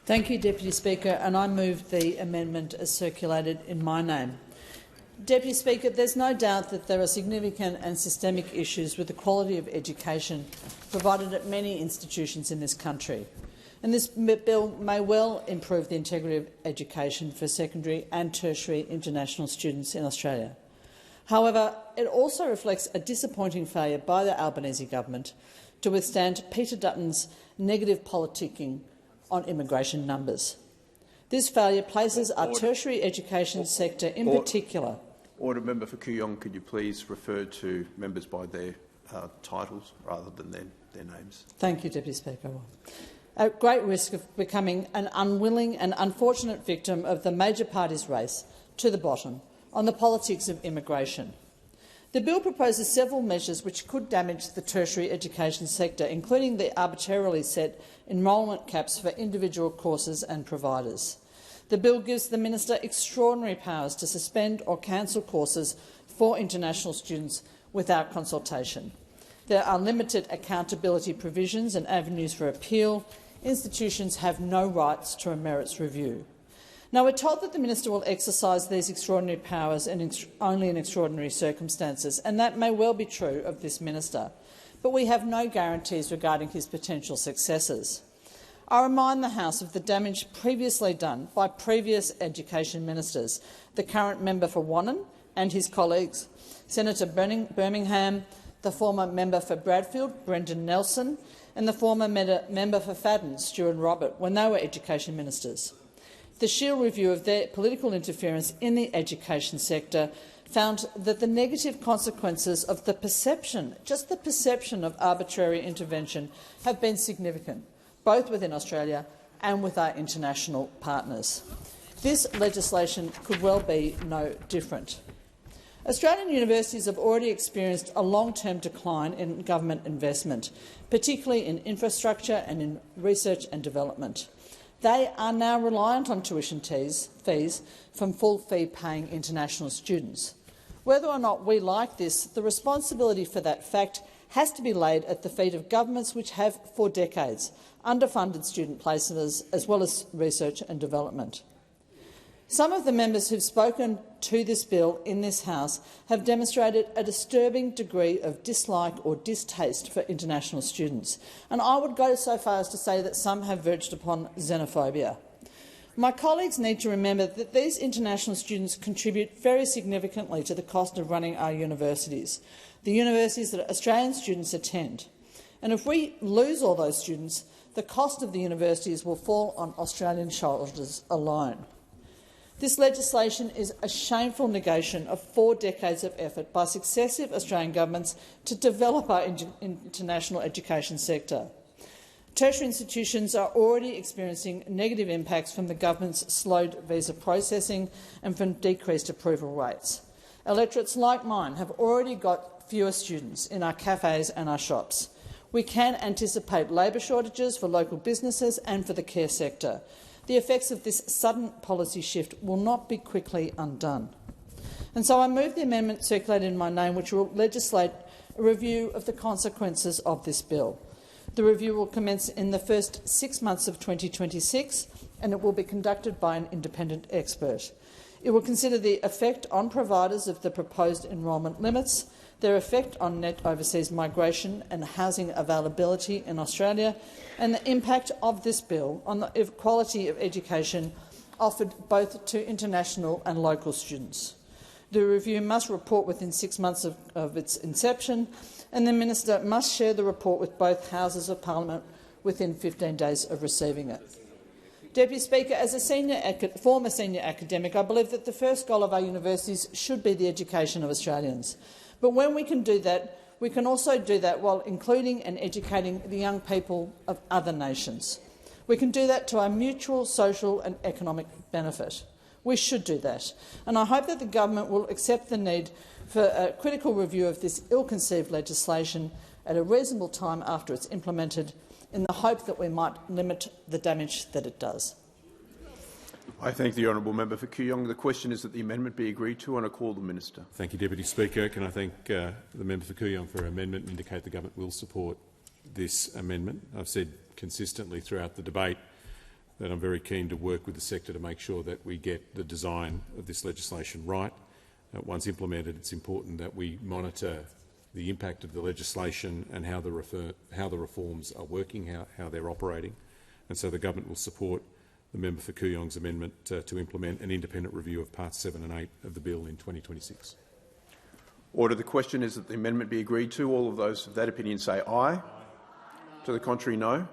Thank you, Deputy Speaker, and I move the amendment as circulated in my name. Deputy Speaker, there's no doubt that there are significant and systemic issues with the quality of education provided at many institutions in this country, and this bill may well improve the integrity of education for secondary and tertiary international students in Australia. However, it also reflects a disappointing failure by the Albanese government to withstand Peter Dutton's negative politicking on immigration numbers. This failure places our tertiary education sector in particular. Order. Member for Kooyong, could you please refer to members by their titles rather than their names? Thank you, Deputy Speaker. At great risk of becoming an unwilling and unfortunate victim of the major party's race to the bottom on the politics of immigration. The bill proposes several measures which could damage the tertiary education sector, including the arbitrarily set enrolment caps for individual courses and providers. The bill gives the minister extraordinary powers to suspend or cancel courses for international students without consultation. There are limited accountability provisions and avenues for appeal. Institutions have no rights to a merits review. Now, we're told that the minister will exercise these extraordinary powers only in extraordinary circumstances, and that may well be true of this minister, but we have no guarantees regarding his potential successors. I remind the House of the damage previously done by previous education ministers, the current member for Wannon and his colleagues, Senator Birmingham, the former member for Bradfield, Brendan Nelson, and the former member for Fadden, Stuart Robert, when they were education ministers. The Shield review of their political interference in the education sector found that the negative consequences of the perception, just the perception of arbitrary intervention, have been significant, both within Australia and with our international partners. This legislation could well be no different. Australian universities have already experienced a long-term decline in government investment, particularly in infrastructure and in research and development. They are now reliant on tuition fees from full fee-paying international students. Whether or not we like this, the responsibility for that fact has to be laid at the feet of governments which have, for decades, underfunded student placements as well as research and development. Some of the members who have spoken to this bill in this House have demonstrated a disturbing degree of dislike or distaste for international students, and I would go so far as to say that some have verged upon xenophobia. My colleagues need to remember that these international students contribute very significantly to the cost of running our universities, the universities that Australian students attend. And if we lose all those students, the cost of the universities will fall on Australian shoulders alone. This legislation is a shameful negation of 4 decades of effort by successive Australian governments to develop our international education sector. Tertiary institutions are already experiencing negative impacts from the government's slowed visa processing and from decreased approval rates. Electorates like mine have already got fewer students in our cafes and our shops. We can anticipate labour shortages for local businesses and for the care sector. The effects of this sudden policy shift will not be quickly undone. And so I move the amendment circulated in my name, which will legislate a review of the consequences of this bill. The review will commence in the first 6 months of 2026, and it will be conducted by an independent expert. It will consider the effect on providers of the proposed enrolment limits, their effect on net overseas migration and housing availability in Australia, and the impact of this bill on the quality of education offered both to international and local students. The review must report within 6 months of its inception, and the minister must share the report with both Houses of Parliament within 15 days of receiving it. Deputy Speaker, as a former senior academic, I believe that the first goal of our universities should be the education of Australians. But when we can do that, we can also do that while including and educating the young people of other nations. We can do that to our mutual social and economic benefit. We should do that, and I hope that the government will accept the need for a critical review of this ill-conceived legislation at a reasonable time after it's implemented, in the hope that we might limit the damage that it does. I thank the honourable member for Kooyong. The question is that the amendment be agreed to, and I call the minister. Thank you, Deputy Speaker. Can I thank the member for Kooyong for her amendment and indicate the government will support this amendment. I've said consistently throughout the debate that I'm very keen to work with the sector to make sure that we get the design of this legislation right. Once implemented, it's important that we monitor the impact of the legislation and how the reforms are working, how they're operating. And so the government will support the member for Kooyong's amendment to implement an independent review of Parts 7 and 8 of the bill in 2026. Order. The question is that the amendment be agreed to. All of those of that opinion say aye. To the contrary, no.